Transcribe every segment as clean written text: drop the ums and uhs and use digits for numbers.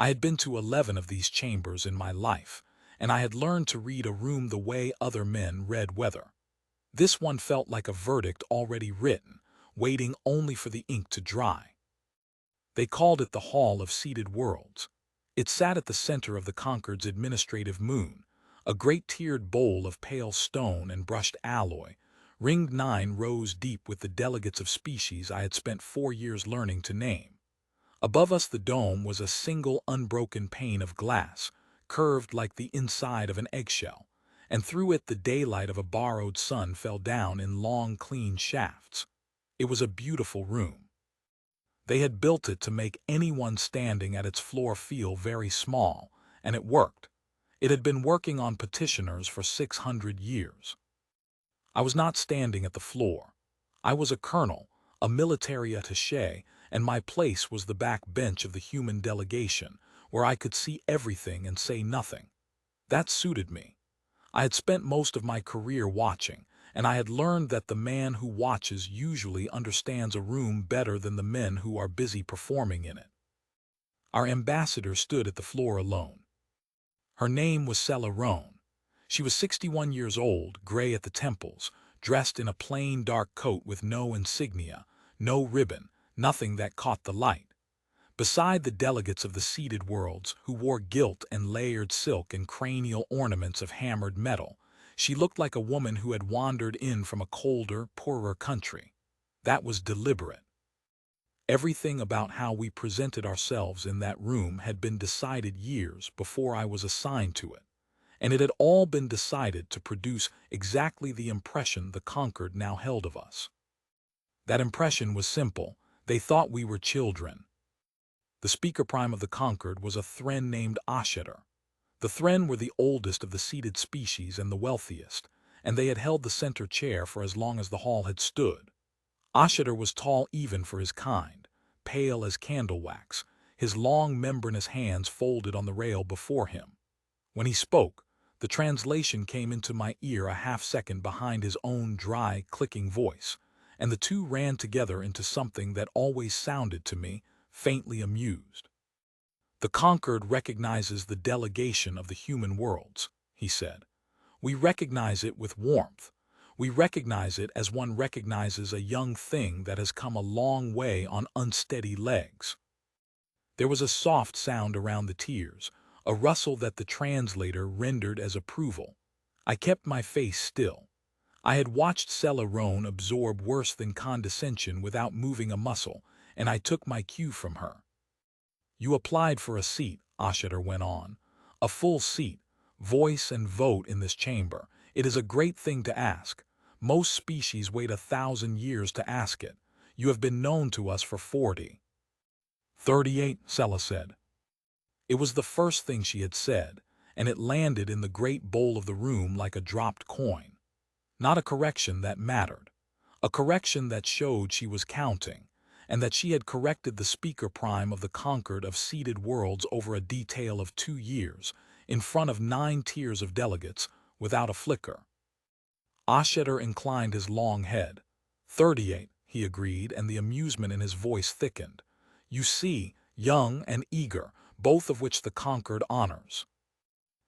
I had been to 11 of these chambers in my life, and I had learned to read a room the way other men read weather. This one felt like a verdict already written, waiting only for the ink to dry. They called it the Hall of Seated Worlds. It sat at the center of the Concord's administrative moon, a great tiered bowl of pale stone and brushed alloy, ringed 9 rows deep with the delegates of species I had spent 4 years learning to name. Above us the dome was a single unbroken pane of glass, curved like the inside of an eggshell, and through it the daylight of a borrowed sun fell down in long, clean shafts. It was a beautiful room. They had built it to make anyone standing at its floor feel very small, and it worked. It had been working on petitioners for 600 years. I was not standing at the floor. I was a colonel, a military attaché, and my place was the back bench of the human delegation, where I could see everything and say nothing. That suited me. I had spent most of my career watching, and I had learned that the man who watches usually understands a room better than the men who are busy performing in it. Our ambassador stood at the floor alone. Her name was Sella Roan. She was 61 years old, gray at the temples, dressed in a plain dark coat with no insignia, no ribbon, nothing that caught the light. Beside the delegates of the seated worlds, who wore gilt and layered silk and cranial ornaments of hammered metal, she looked like a woman who had wandered in from a colder, poorer country. That was deliberate. Everything about how we presented ourselves in that room had been decided years before I was assigned to it, and it had all been decided to produce exactly the impression the Concord now held of us. That impression was simple. They thought we were children. The speaker prime of the Concord was a Thren named auditor. The Thren were the oldest of the seated species and the wealthiest, and they had held the center chair for as long as the hall had stood. Auditor was tall even for his kind, pale as candle wax, his long membranous hands folded on the rail before him. When he spoke, the translation came into my ear a half-second behind his own dry, clicking voice, and the two ran together into something that always sounded to me faintly amused. The Concord recognizes the delegation of the human worlds, he said. We recognize it with warmth. We recognize it as one recognizes a young thing that has come a long way on unsteady legs. There was a soft sound around the tiers, a rustle that the translator rendered as approval. I kept my face still. I had watched Sella Roan absorb worse than condescension without moving a muscle, and I took my cue from her. You applied for a seat, auditor went on. A full seat, voice and vote in this chamber. It is a great thing to ask. Most species wait 1,000 years to ask it. You have been known to us for 40. 38, Sella said. It was the first thing she had said, and it landed in the great bowl of the room like a dropped coin. Not a correction that mattered. A correction that showed she was counting, and that she had corrected the speaker prime of the Concord of seated worlds over a detail of 2 years, in front of 9 tiers of delegates, without a flicker. Auditor inclined his long head. 38, he agreed, and the amusement in his voice thickened. You see, young and eager, both of which the Concord honors.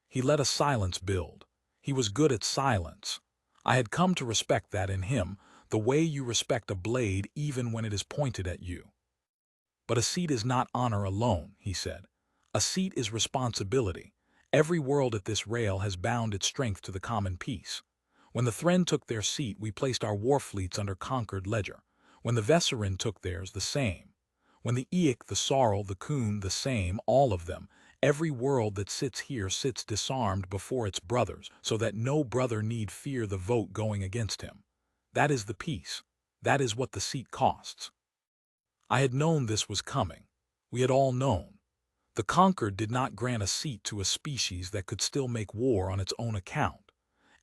He let a silence build. He was good at silence. I had come to respect that in him, the way you respect a blade even when it is pointed at you. But a seat is not honor alone, he said. A seat is responsibility. Every world at this rail has bound its strength to the common peace. When the Thren took their seat, we placed our war fleets under Concord ledger. When the Vesserin took theirs, the same. When the Eik, the Sarl, the Kun, the same, all of them, every world that sits here sits disarmed before its brothers, so that no brother need fear the vote going against him. That is the peace. That is what the seat costs. I had known this was coming. We had all known. The Concord did not grant a seat to a species that could still make war on its own account.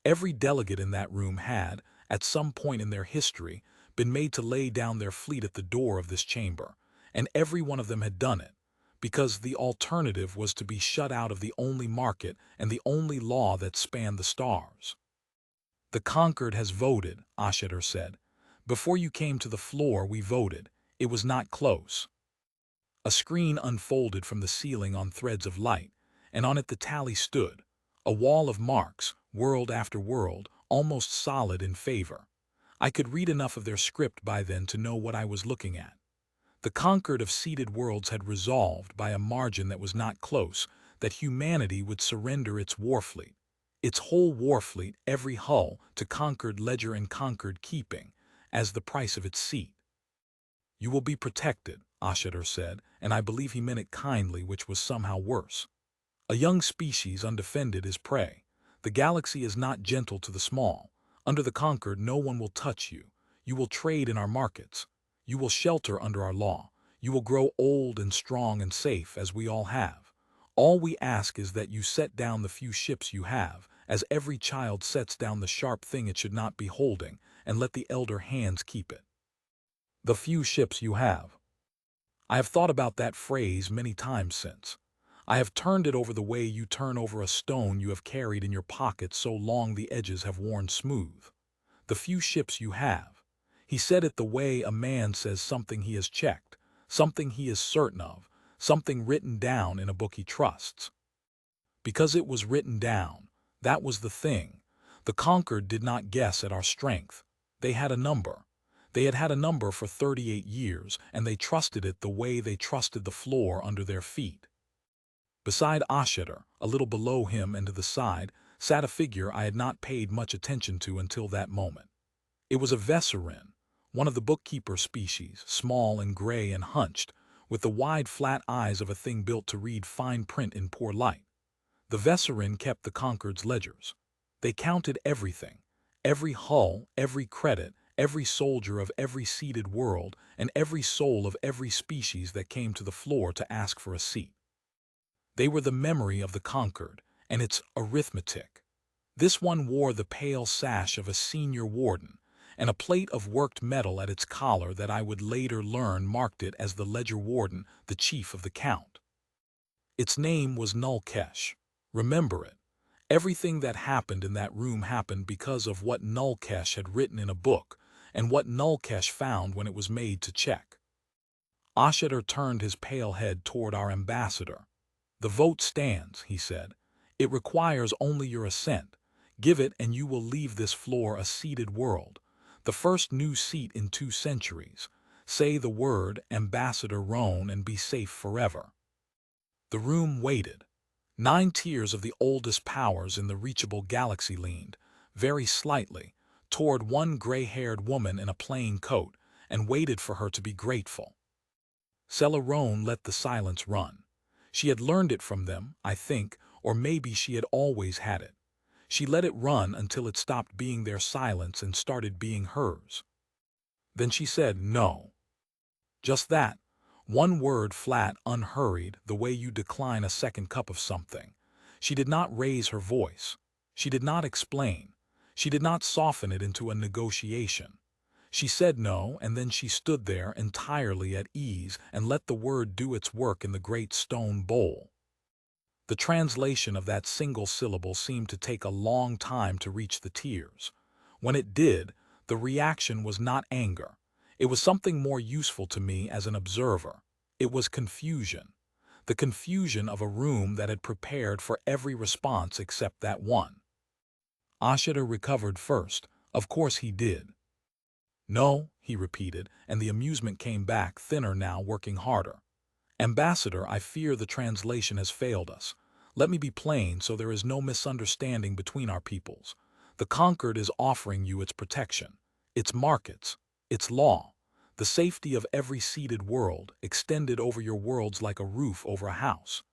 Every delegate in that room had, at some point in their history, been made to lay down their fleet at the door of this chamber, and every one of them had done it, because the alternative was to be shut out of the only market and the only law that spanned the stars. The Concord has voted, auditor said. Before you came to the floor we voted. It was not close. A screen unfolded from the ceiling on threads of light, and on it the tally stood, a wall of marks, world after world, almost solid in favor. I could read enough of their script by then to know what I was looking at. The conquered of seeded worlds had resolved, by a margin that was not close, that humanity would surrender its warfleet, its whole warfleet, every hull, to conquered ledger and conquered keeping, as the price of its seat. "You will be protected," auditor said, and I believe he meant it kindly, which was somehow worse. "A young species undefended is prey. The galaxy is not gentle to the small. Under the conquered, no one will touch you. You will trade in our markets. You will shelter under our law. You will grow old and strong and safe, as we all have. All we ask is that you set down the few ships you have, as every child sets down the sharp thing it should not be holding, and let the elder hands keep it. The few ships you have." I have thought about that phrase many times since. I have turned it over the way you turn over a stone you have carried in your pocket so long the edges have worn smooth. The few ships you have. He said it the way a man says something he has checked, something he is certain of, something written down in a book he trusts. Because it was written down, that was the thing. The conquered did not guess at our strength. They had a number. They had had a number for 38 years, and they trusted it the way they trusted the floor under their feet. Beside auditor, a little below him and to the side, sat a figure I had not paid much attention to until that moment. It was a veserin, one of the bookkeeper species, small and gray and hunched, with the wide flat eyes of a thing built to read fine print in poor light. The veserin kept the conquered's ledgers. They counted everything, every hull, every credit, every soldier of every seeded world, and every soul of every species that came to the floor to ask for a seat. They were the memory of the conquered, and its arithmetic. This one wore the pale sash of a senior warden, and a plate of worked metal at its collar that I would later learn marked it as the ledger warden, the chief of the count. Its name was Nulkesh. Remember it. Everything that happened in that room happened because of what Nulkesh had written in a book, and what Nulkesh found when it was made to check. Auditor turned his pale head toward our ambassador. "The vote stands," he said. "It requires only your assent. Give it and you will leave this floor a seated world, the first new seat in 2 centuries. Say the word, Ambassador Roan, and be safe forever." The room waited. 9 tiers of the oldest powers in the reachable galaxy leaned, very slightly, toward one gray-haired woman in a plain coat, and waited for her to be grateful. Celarone let the silence run. She had learned it from them, I think, or maybe she had always had it. She let it run until it stopped being their silence and started being hers. Then she said, "No." Just that. One word, flat, unhurried, the way you decline a second cup of something. She did not raise her voice. She did not explain. She did not soften it into a negotiation. She said no, and then she stood there entirely at ease and let the word do its work in the great stone bowl. The translation of that single syllable seemed to take a long time to reach the tiers. When it did, the reaction was not anger. It was something more useful to me as an observer. It was confusion. The confusion of a room that had prepared for every response except that one. Auditor recovered first. Of course he did. "No," he repeated, and the amusement came back, thinner now, working harder. "Ambassador, I fear the translation has failed us. Let me be plain so there is no misunderstanding between our peoples. The conquered is offering you its protection, its markets, its law, the safety of every seeded world, extended over your worlds like a roof over a house.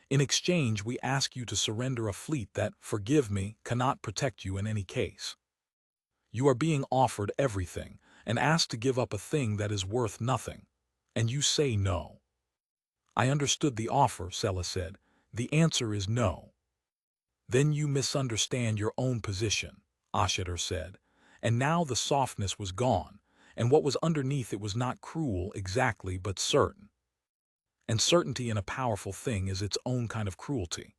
In exchange, we ask you to surrender a fleet that, forgive me, cannot protect you in any case. You are being offered everything, and asked to give up a thing that is worth nothing, and you say no." "I understood the offer," Sela said. "The answer is no." "Then you misunderstand your own position," auditor said. And now the softness was gone, and what was underneath it was not cruel exactly, but certain. And certainty in a powerful thing is its own kind of cruelty.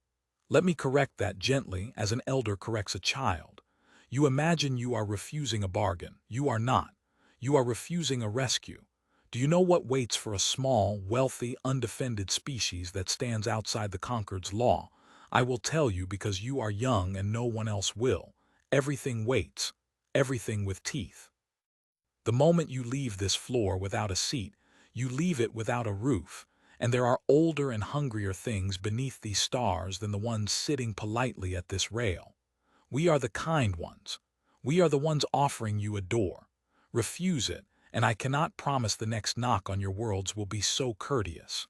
Let me correct that gently, as an elder corrects a child. You imagine you are refusing a bargain. You are not. You are refusing a rescue. Do you know what waits for a small, wealthy, undefended species that stands outside the Concord's law? I will tell you because you are young and no one else will. Everything waits. Everything with teeth. The moment you leave this floor without a seat, you leave it without a roof, and there are older and hungrier things beneath these stars than the ones sitting politely at this rail. We are the kind ones. We are the ones offering you a door. Refuse it, and I cannot promise the next knock on your worlds will be so courteous.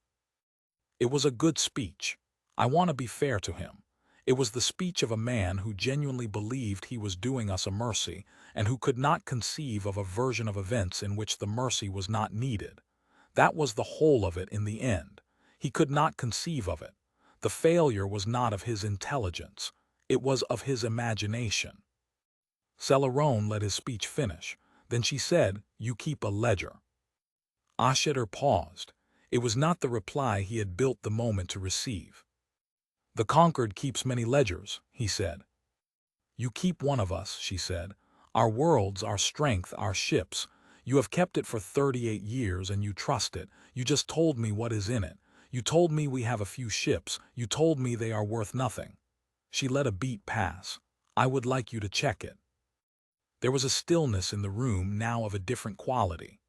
It was a good speech. I want to be fair to him. It was the speech of a man who genuinely believed he was doing us a mercy and who could not conceive of a version of events in which the mercy was not needed. That was the whole of it in the end. He could not conceive of it. The failure was not of his intelligence. It was of his imagination. Celerone let his speech finish. Then she said, "You keep a ledger." Auditor paused. It was not the reply he had built the moment to receive. "The Concord keeps many ledgers," he said. "You keep one of us," she said. "Our worlds, our strength, our ships. You have kept it for 38 years and you trust it. You just told me what is in it. You told me we have a few ships. You told me they are worth nothing." She let a beat pass. "I would like you to check it." There was a stillness in the room now of a different quality.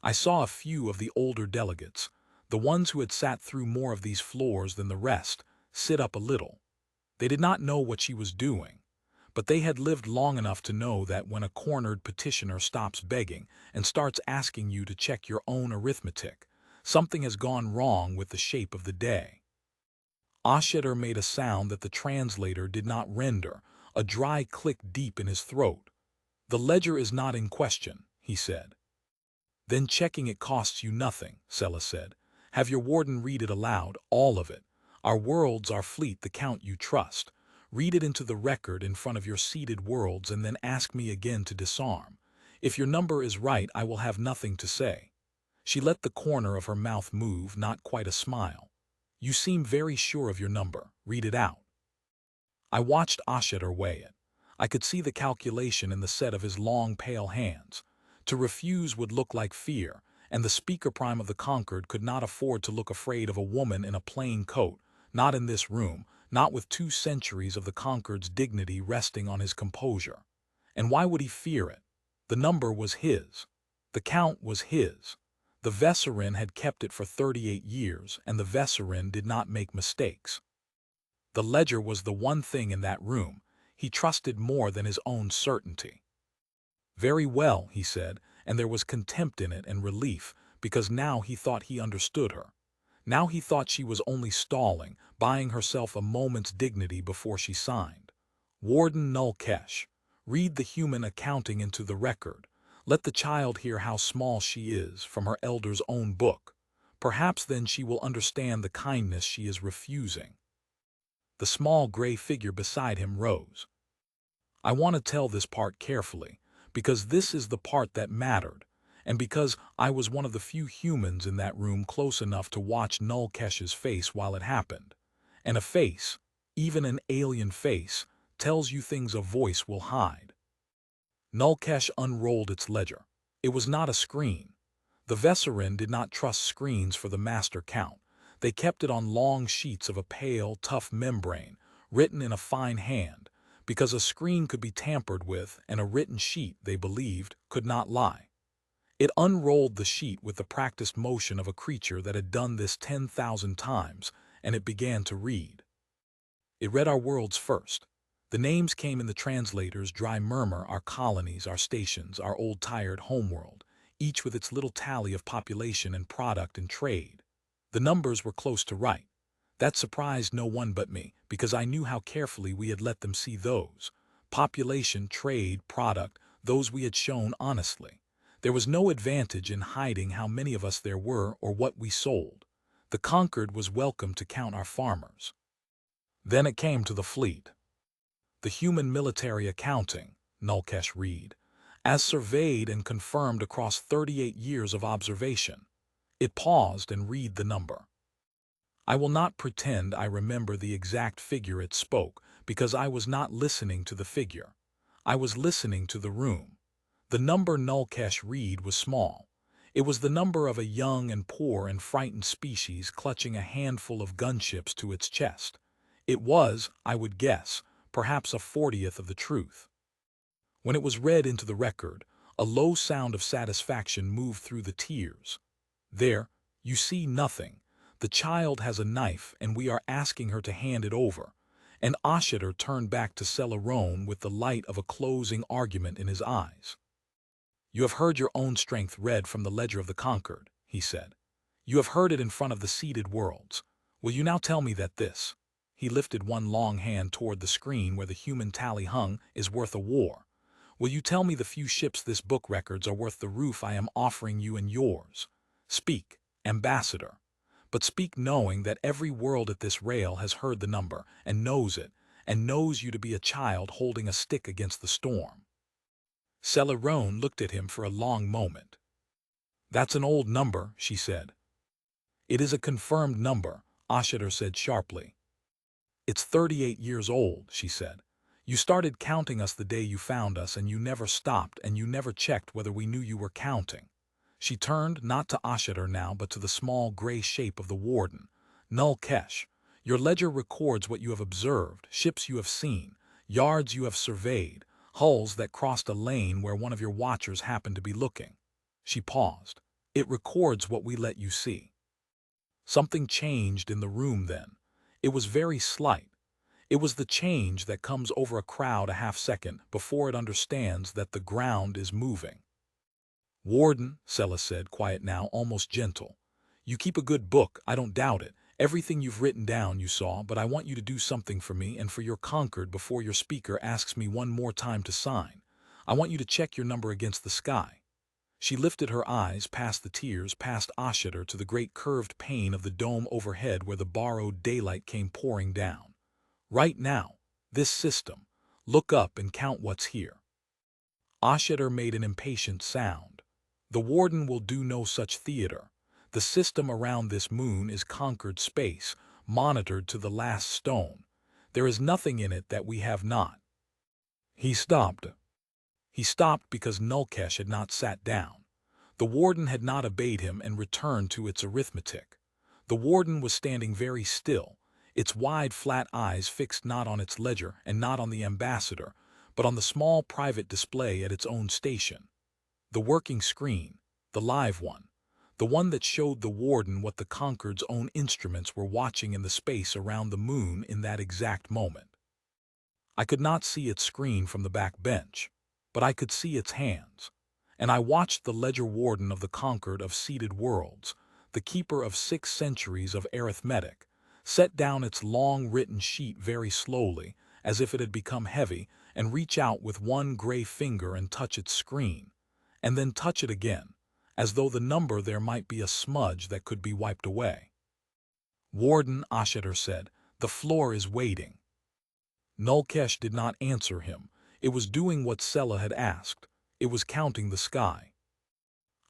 I saw a few of the older delegates, the ones who had sat through more of these floors than the rest, sit up a little. They did not know what she was doing, but they had lived long enough to know that when a cornered petitioner stops begging and starts asking you to check your own arithmetic, something has gone wrong with the shape of the day. Auditor made a sound that the translator did not render, a dry click deep in his throat. "The ledger is not in question," he said. "Then checking it costs you nothing," Sella said. "Have your warden read it aloud, all of it. Our worlds, our fleet, the count you trust. Read it into the record in front of your seated worlds and then ask me again to disarm. If your number is right, I will have nothing to say." She let the corner of her mouth move, not quite a smile. "You seem very sure of your number. Read it out." I watched Auditor weigh it. I could see the calculation in the set of his long, pale hands. To refuse would look like fear, and the speaker prime of the Concord could not afford to look afraid of a woman in a plain coat, not in this room, not with 2 centuries of the Concord's dignity resting on his composure. And why would he fear it? The number was his. The count was his. The Vesserin had kept it for 38 years, and the Vesserin did not make mistakes. The ledger was the one thing in that room he trusted more than his own certainty. "Very well," he said, and there was contempt in it and relief, because now he thought he understood her. Now he thought she was only stalling, buying herself a moment's dignity before she signed. "Warden Nulkesh, read the human accounting into the record. Let the child hear how small she is from her elder's own book. Perhaps then she will understand the kindness she is refusing." The small gray figure beside him rose. "I want to tell this part carefully, because this is the part that mattered, and because I was one of the few humans in that room close enough to watch Nulkesh's face while it happened. And a face, even an alien face, tells you things a voice will hide." Nulkesh unrolled its ledger. It was not a screen. The Vesserin did not trust screens for the master count. They kept it on long sheets of a pale, tough membrane, written in a fine hand, because a screen could be tampered with and a written sheet, they believed, could not lie. It unrolled the sheet with the practiced motion of a creature that had done this 10,000 times, and it began to read. It read our worlds first. The names came in the translator's dry murmur: our colonies, our stations, our old tired homeworld, each with its little tally of population and product and trade. The numbers were close to right. That surprised no one but me, because I knew how carefully we had let them see those. Population, trade, product, those we had shown honestly. There was no advantage in hiding how many of us there were or what we sold. The Concord was welcome to count our farmers. Then it came to the fleet. "The human military accounting," Nulkesh read, "as surveyed and confirmed across 38 years of observation." It paused and read the number. I will not pretend I remember the exact figure it spoke, because I was not listening to the figure. I was listening to the room. The number Nulkesh read was small. It was the number of a young and poor and frightened species clutching a handful of gunships to its chest. It was, I would guess, perhaps a 40th of the truth. When it was read into the record, a low sound of satisfaction moved through the tiers. There, you see nothing. The child has a knife and we are asking her to hand it over. And Auditor turned back to Celerone with the light of a closing argument in his eyes. You have heard your own strength read from the ledger of the conquered, he said. You have heard it in front of the seated worlds. Will you now tell me that this, he lifted one long hand toward the screen where the human tally hung, is worth a war? Will you tell me the few ships this book records are worth the roof I am offering you and yours? Speak, ambassador. But speak knowing that every world at this rail has heard the number and knows it, and knows you to be a child holding a stick against the storm. Celerone looked at him for a long moment. That's an old number, she said. It is a confirmed number, Auditor said sharply. It's 38 years old, she said. You started counting us the day you found us and you never stopped and you never checked whether we knew you were counting. She turned not to Auditor now but to the small gray shape of the warden. Null Kesh, your ledger records what you have observed, ships you have seen, yards you have surveyed, hulls that crossed a lane where one of your watchers happened to be looking. She paused. It records what we let you see. Something changed in the room then. It was very slight. It was the change that comes over a crowd a half-second before it understands that the ground is moving. Warden, Sella said, quiet now, almost gentle. You keep a good book, I don't doubt it. Everything you've written down you saw, but I want you to do something for me and for your conquered before your speaker asks me one more time to sign. I want you to check your number against the sky. She lifted her eyes past the tiers, past Auditor to the great curved pane of the dome overhead where the borrowed daylight came pouring down. Right now, this system. Look up and count what's here. Auditor made an impatient sound. The warden will do no such theater. The system around this moon is conquered space, monitored to the last stone. There is nothing in it that we have not. He stopped. He stopped because Nullkesh had not sat down. The warden had not obeyed him and returned to its arithmetic. The warden was standing very still, its wide flat eyes fixed not on its ledger and not on the ambassador, but on the small private display at its own station. The working screen, the live one, the one that showed the warden what the conquered's own instruments were watching in the space around the moon in that exact moment. I could not see its screen from the back bench, but I could see its hands, and I watched the ledger warden of the conquered of seated worlds, the keeper of 6 centuries of arithmetic, set down its long written sheet very slowly, as if it had become heavy, and reach out with one gray finger and touch its screen, and then touch it again, as though the number there might be a smudge that could be wiped away. Warden, Auditor said, the floor is waiting. Nullkesh did not answer him. It was doing what Sella had asked. It was counting the sky.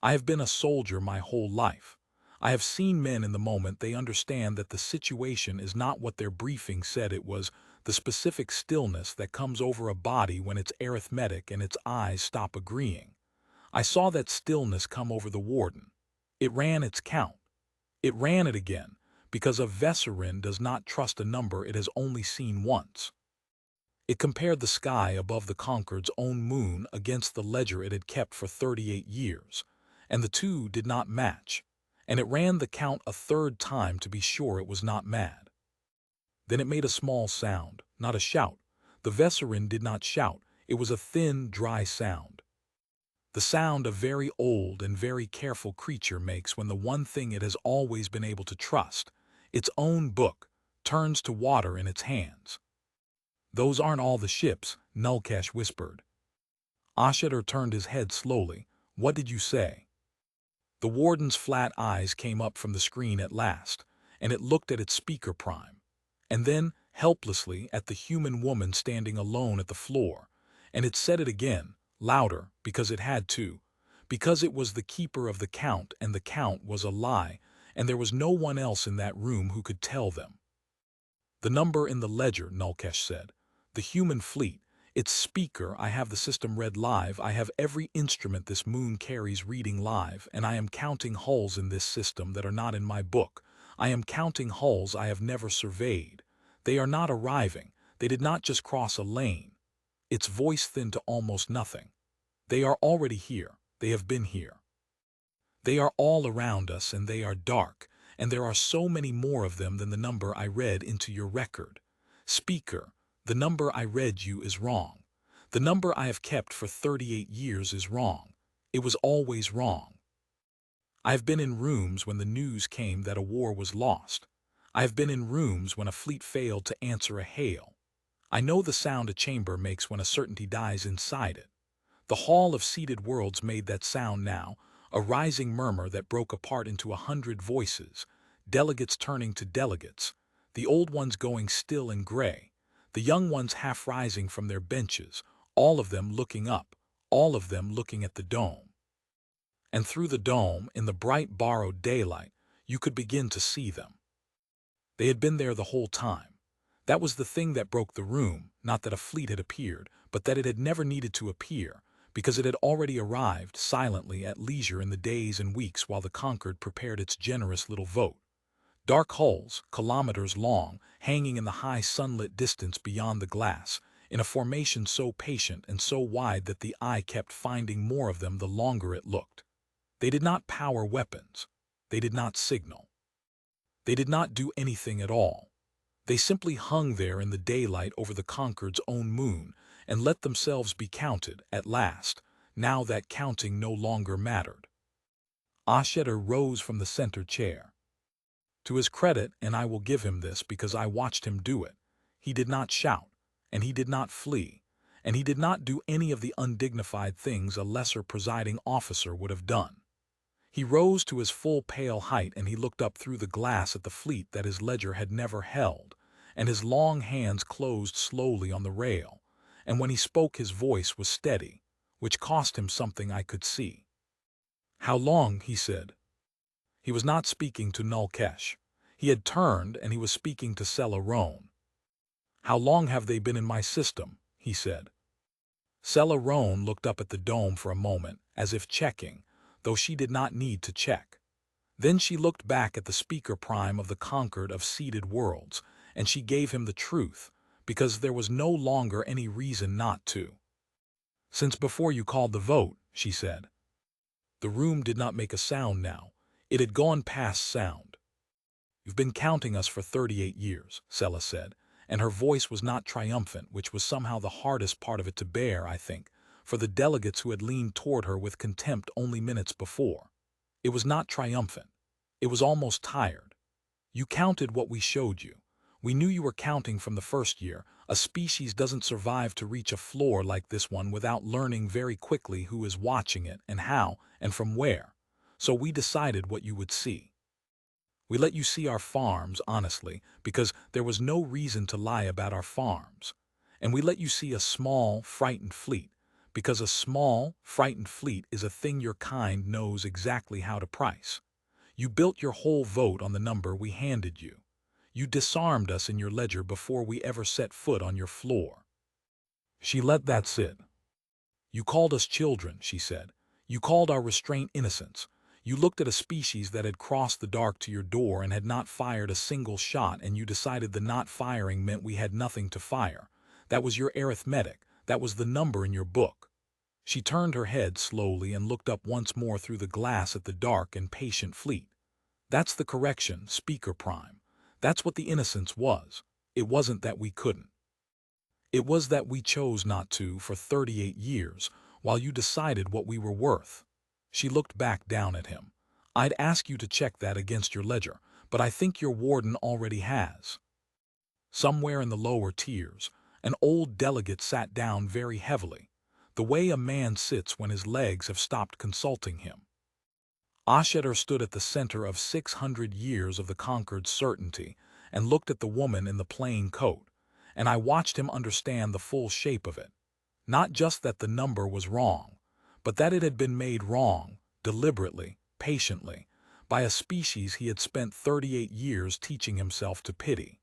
I have been a soldier my whole life. I have seen men in the moment they understand that the situation is not what their briefing said it was, the specific stillness that comes over a body when its arithmetic and its eyes stop agreeing. I saw that stillness come over the warden. It ran its count. It ran it again, because a Vesserin does not trust a number it has only seen once. It compared the sky above the conquered's own moon against the ledger it had kept for 38 years, and the two did not match, and it ran the count a third time to be sure it was not mad. Then it made a small sound, not a shout. The Vesserin did not shout. It was a thin, dry sound. The sound a very old and very careful creature makes when the one thing it has always been able to trust, its own book, turns to water in its hands. Those aren't all the ships, Nullkesh whispered. Auditor turned his head slowly. What did you say? The warden's flat eyes came up from the screen at last, and it looked at its speaker prime, and then, helplessly, at the human woman standing alone at the floor, and it said it again, louder, because it had to, because it was the keeper of the count and the count was a lie, and there was no one else in that room who could tell them. The number in the ledger, Nullkesh said. The human fleet. It's speaker, I have the system read live, I have every instrument this moon carries reading live, and I am counting hulls in this system that are not in my book. I am counting hulls I have never surveyed. They are not arriving, they did not just cross a lane. Its voice thinned to almost nothing. They are already here, they have been here. They are all around us and they are dark, and there are so many more of them than the number I read into your record. Speaker, the number I read you is wrong. The number I have kept for 38 years is wrong. It was always wrong. I have been in rooms when the news came that a war was lost. I have been in rooms when a fleet failed to answer a hail. I know the sound a chamber makes when a certainty dies inside it. The hall of seated worlds made that sound now, a rising murmur that broke apart into 100 voices, delegates turning to delegates, the old ones going still and gray, the young ones half rising from their benches, all of them looking up, all of them looking at the dome. And through the dome, in the bright borrowed daylight, you could begin to see them. They had been there the whole time. That was the thing that broke the room, not that a fleet had appeared, but that it had never needed to appear, because it had already arrived silently at leisure in the days and weeks while the conquered prepared its generous little vote. Dark hulls, kilometers long, hanging in the high sunlit distance beyond the glass, in a formation so patient and so wide that the eye kept finding more of them the longer it looked. They did not power weapons. They did not signal. They did not do anything at all. They simply hung there in the daylight over the conquered's own moon and let themselves be counted, at last, now that counting no longer mattered. Auditor rose from the center chair. To his credit, and I will give him this because I watched him do it, he did not shout, and he did not flee, and he did not do any of the undignified things a lesser presiding officer would have done. He rose to his full pale height and he looked up through the glass at the fleet that his ledger had never held, and his long hands closed slowly on the rail, and when he spoke his voice was steady, which cost him something I could see. "How long?" he said. He was not speaking to Nulkesh. He had turned and he was speaking to Sela Roan. "How long have they been in my system?" he said. Sela Roan looked up at the dome for a moment, as if checking, though she did not need to check. Then she looked back at the speaker prime of the conquered of seated worlds, and she gave him the truth, because there was no longer any reason not to. "Since before you called the vote," she said. The room did not make a sound now. It had gone past sound. "You've been counting us for 38 years, Sela said, and her voice was not triumphant, which was somehow the hardest part of it to bear, I think, for the delegates who had leaned toward her with contempt only minutes before. It was not triumphant. It was almost tired. "You counted what we showed you. We knew you were counting from the first year. A species doesn't survive to reach a floor like this one without learning very quickly who is watching it and how and from where. So we decided what you would see. We let you see our farms, honestly, because there was no reason to lie about our farms. And we let you see a small, frightened fleet, because a small, frightened fleet is a thing your kind knows exactly how to price. You built your whole vote on the number we handed you. You disarmed us in your ledger before we ever set foot on your floor." She let that sit. "You called us children," she said. "You called our restraint innocence. You looked at a species that had crossed the dark to your door and had not fired a single shot, and you decided the not firing meant we had nothing to fire. That was your arithmetic. That was the number in your book." She turned her head slowly and looked up once more through the glass at the dark and patient fleet. "That's the correction, Speaker Prime. That's what the innocence was. It wasn't that we couldn't. It was that we chose not to for 38 years, while you decided what we were worth." She looked back down at him. "I'd ask you to check that against your ledger, but I think your warden already has." Somewhere in the lower tiers, an old delegate sat down very heavily, the way a man sits when his legs have stopped consulting him. Auditor stood at the center of 600 years of the conquered certainty and looked at the woman in the plain coat, and I watched him understand the full shape of it. Not just that the number was wrong, but that it had been made wrong, deliberately, patiently, by a species he had spent 38 years teaching himself to pity.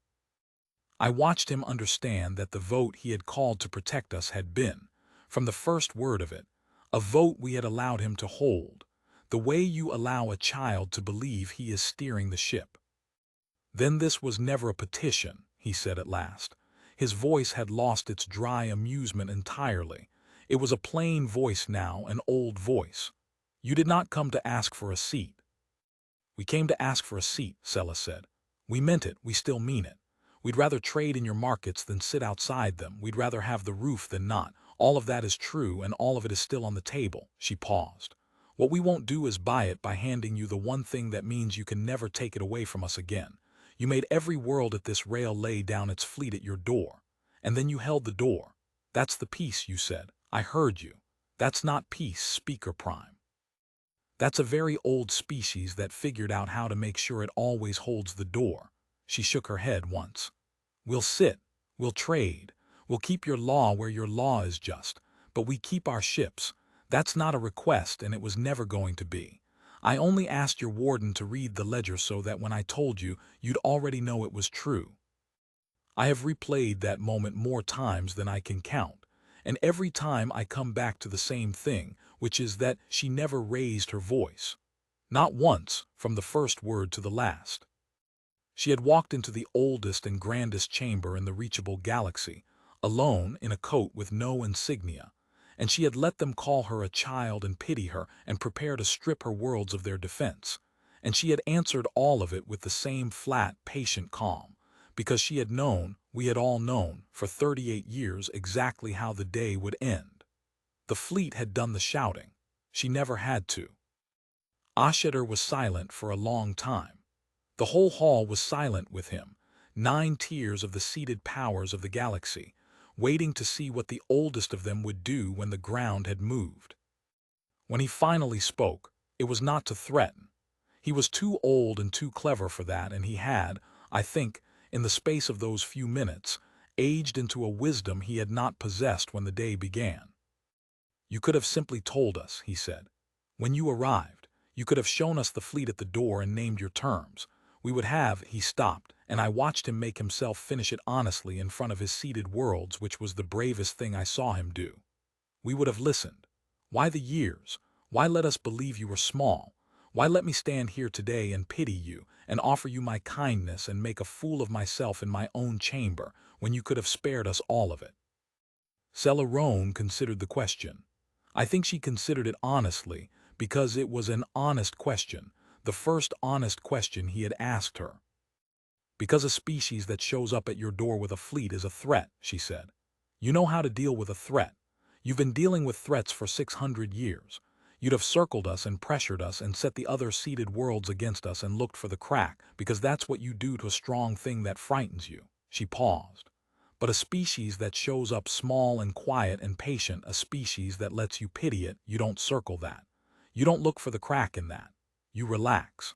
I watched him understand that the vote he had called to protect us had been, from the first word of it, a vote we had allowed him to hold, the way you allow a child to believe he is steering the ship. Then this was never a petition, he said at last. His voice had lost its dry amusement entirely. It was a plain voice now, an old voice. You did not come to ask for a seat. We came to ask for a seat, Sella said. We meant it, we still mean it. We'd rather trade in your markets than sit outside them. We'd rather have the roof than not. All of that is true, and all of it is still on the table. She paused. What we won't do is buy it by handing you the one thing that means you can never take it away from us again. You made every world at this rail lay down its fleet at your door. And then you held the door. That's the peace, you said. I heard you. That's not peace, Speaker Prime. That's a very old species that figured out how to make sure it always holds the door. She shook her head once. We'll sit, we'll trade, we'll keep your law where your law is just, but we keep our ships. That's not a request, and it was never going to be. I only asked your warden to read the ledger so that when I told you, you'd already know it was true. I have replayed that moment more times than I can count, and every time I come back to the same thing, which is that she never raised her voice. Not once, from the first word to the last. She had walked into the oldest and grandest chamber in the reachable galaxy, alone in a coat with no insignia, and she had let them call her a child and pity her and prepare to strip her worlds of their defense, and she had answered all of it with the same flat, patient calm, because she had known, we had all known, for 38 years exactly how the day would end. The fleet had done the shouting. She never had to. Auditor was silent for a long time. The whole hall was silent with him, 9 tiers of the seated powers of the galaxy, waiting to see what the oldest of them would do when the ground had moved. When he finally spoke, it was not to threaten. He was too old and too clever for that, and he had, I think, in the space of those few minutes, aged into a wisdom he had not possessed when the day began. You could have simply told us, he said. When you arrived, you could have shown us the fleet at the door and named your terms. We would have, he stopped, and I watched him make himself finish it honestly in front of his seated worlds, which was the bravest thing I saw him do. We would have listened. Why the years? Why let us believe you were small? Why let me stand here today and pity you, and offer you my kindness and make a fool of myself in my own chamber, when you could have spared us all of it? Celarone considered the question. I think she considered it honestly, because it was an honest question, the first honest question he had asked her. Because a species that shows up at your door with a fleet is a threat, she said. You know how to deal with a threat. You've been dealing with threats for 600 years. You'd have circled us and pressured us and set the other seated worlds against us and looked for the crack, because that's what you do to a strong thing that frightens you. She paused. But a species that shows up small and quiet and patient, a species that lets you pity it, you don't circle that. You don't look for the crack in that. You relax.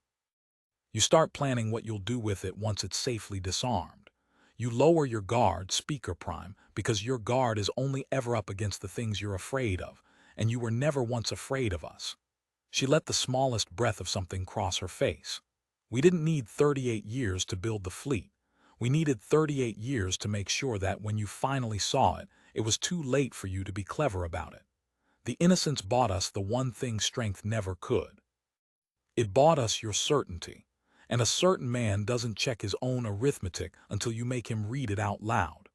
You start planning what you'll do with it once it's safely disarmed. You lower your guard, Speaker Prime, because your guard is only ever up against the things you're afraid of, and you were never once afraid of us. She let the smallest breath of something cross her face. We didn't need 38 years to build the fleet. We needed 38 years to make sure that when you finally saw it, it was too late for you to be clever about it. The innocence bought us the one thing strength never could. It bought us your certainty. And a certain man doesn't check his own arithmetic until you make him read it out loud.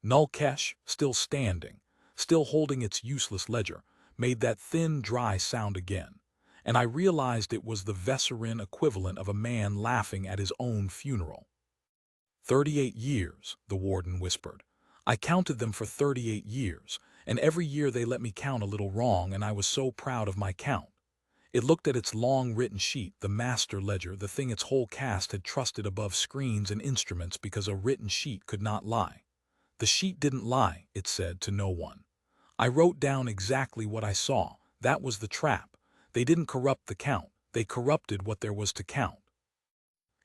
Nulkesh, still standing, still holding its useless ledger, made that thin, dry sound again, and I realized it was the Vesserin equivalent of a man laughing at his own funeral. 38 years, the warden whispered. I counted them for 38 years, and every year they let me count a little wrong, and I was so proud of my count. It looked at its long written sheet, the master ledger, the thing its whole caste had trusted above screens and instruments because a written sheet could not lie. The sheet didn't lie, it said to no one. I wrote down exactly what I saw. That was the trap. They didn't corrupt the count. They corrupted what there was to count.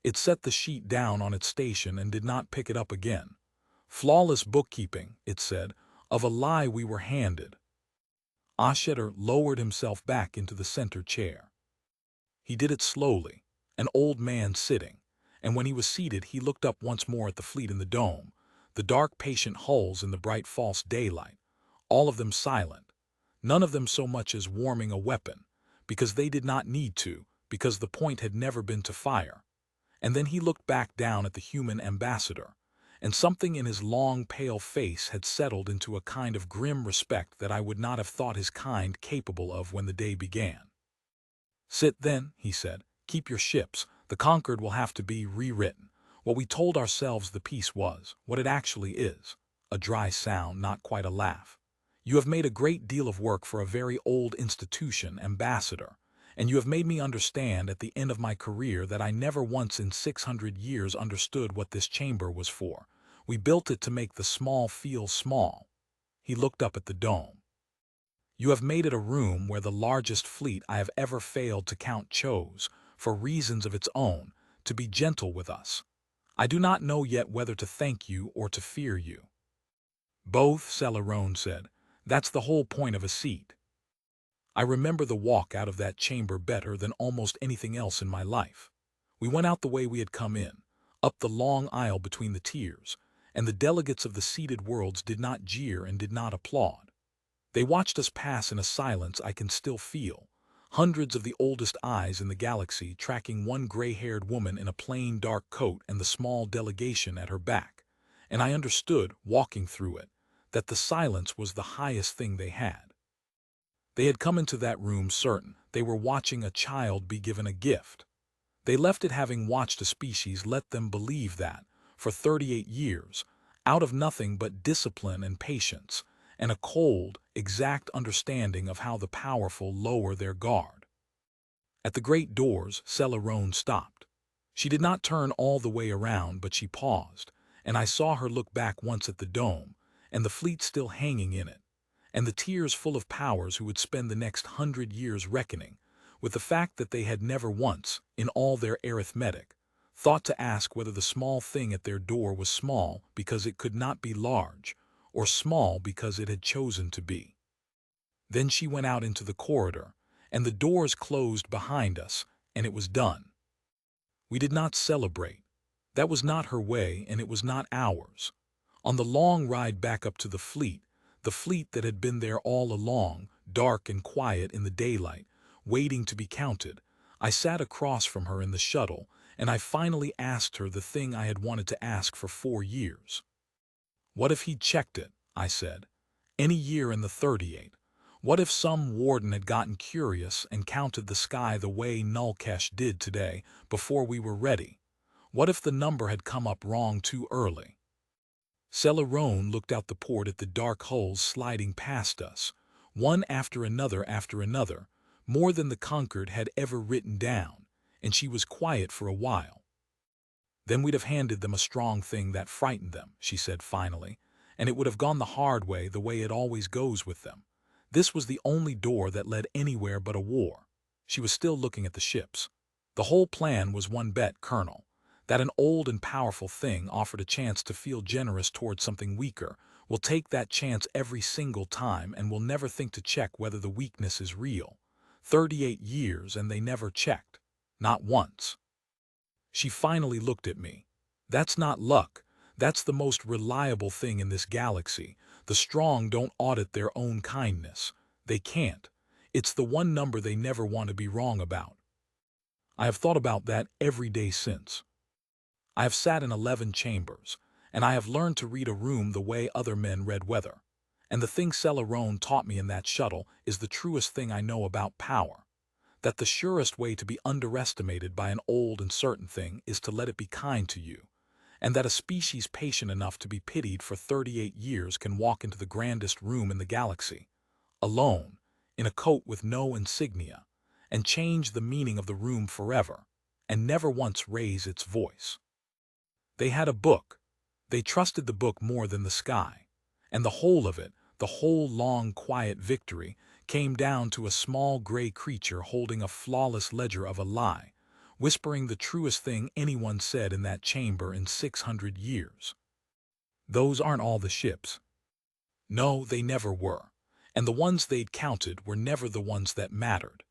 It set the sheet down on its station and did not pick it up again. Flawless bookkeeping, it said, of a lie we were handed. Auditor lowered himself back into the center chair. He did it slowly, an old man sitting, and when he was seated he looked up once more at the fleet in the dome, the dark patient hulls in the bright false daylight, all of them silent, none of them so much as warming a weapon, because they did not need to, because the point had never been to fire. And then he looked back down at the human ambassador, and something in his long, pale face had settled into a kind of grim respect that I would not have thought his kind capable of when the day began. "Sit then," he said. "Keep your ships. The Conquered will have to be rewritten. What we told ourselves the peace was, what it actually is. A dry sound, not quite a laugh. You have made a great deal of work for a very old institution, ambassador, and you have made me understand at the end of my career that I never once in 600 years understood what this chamber was for. We built it to make the small feel small." He looked up at the dome. "You have made it a room where the largest fleet I have ever failed to count chose, for reasons of its own, to be gentle with us. I do not know yet whether to thank you or to fear you." "Both," Celerone said. "That's the whole point of a seat." I remember the walk out of that chamber better than almost anything else in my life. We went out the way we had come in, up the long aisle between the tiers, and the delegates of the seated worlds did not jeer and did not applaud. They watched us pass in a silence I can still feel, hundreds of the oldest eyes in the galaxy tracking one gray-haired woman in a plain dark coat and the small delegation at her back, and I understood, walking through it, that the silence was the highest thing they had. They had come into that room certain they were watching a child be given a gift. They left it having watched a species let them believe that, for 38 years, out of nothing but discipline and patience, and a cold, exact understanding of how the powerful lower their guard. At the great doors, Celerone stopped. She did not turn all the way around, but she paused, and I saw her look back once at the dome, and the fleet still hanging in it, and the tiers full of powers who would spend the next 100 years reckoning with the fact that they had never once, in all their arithmetic, thought to ask whether the small thing at their door was small because it could not be large, or small because it had chosen to be. Then she went out into the corridor, and the doors closed behind us, and it was done. We did not celebrate. That was not her way, and it was not ours. On the long ride back up to the fleet that had been there all along, dark and quiet in the daylight, waiting to be counted, I sat across from her in the shuttle, and I finally asked her the thing I had wanted to ask for 4 years. "What if he'd checked it?" I said. "Any year in the 38. What if some warden had gotten curious and counted the sky the way Nulkesh did today, before we were ready? What if the number had come up wrong too early?" Celerone looked out the port at the dark hulls sliding past us, one after another, more than the Conquered had ever written down, and she was quiet for a while. "Then we'd have handed them a strong thing that frightened them," she said finally, "and it would have gone the hard way, the way it always goes with them. This was the only door that led anywhere but a war." She was still looking at the ships. "The whole plan was one bet, Colonel, that an old and powerful thing offered a chance to feel generous towards something weaker, will take that chance every single time and will never think to check whether the weakness is real. 38 years and they never checked. Not once." She finally looked at me. "That's not luck. That's the most reliable thing in this galaxy. The strong don't audit their own kindness. They can't. It's the one number they never want to be wrong about." I have thought about that every day since. I have sat in 11 chambers, and I have learned to read a room the way other men read weather. And the thing Celerone taught me in that shuttle is the truest thing I know about power. That the surest way to be underestimated by an old and certain thing is to let it be kind to you, and that a species patient enough to be pitied for 38 years can walk into the grandest room in the galaxy, alone, in a coat with no insignia, and change the meaning of the room forever, and never once raise its voice. They had a book. They trusted the book more than the sky, and the whole of it, the whole long quiet victory, came down to a small gray creature holding a flawless ledger of a lie, whispering the truest thing anyone said in that chamber in 600 years. Those aren't all the ships. No, they never were, and the ones they'd counted were never the ones that mattered.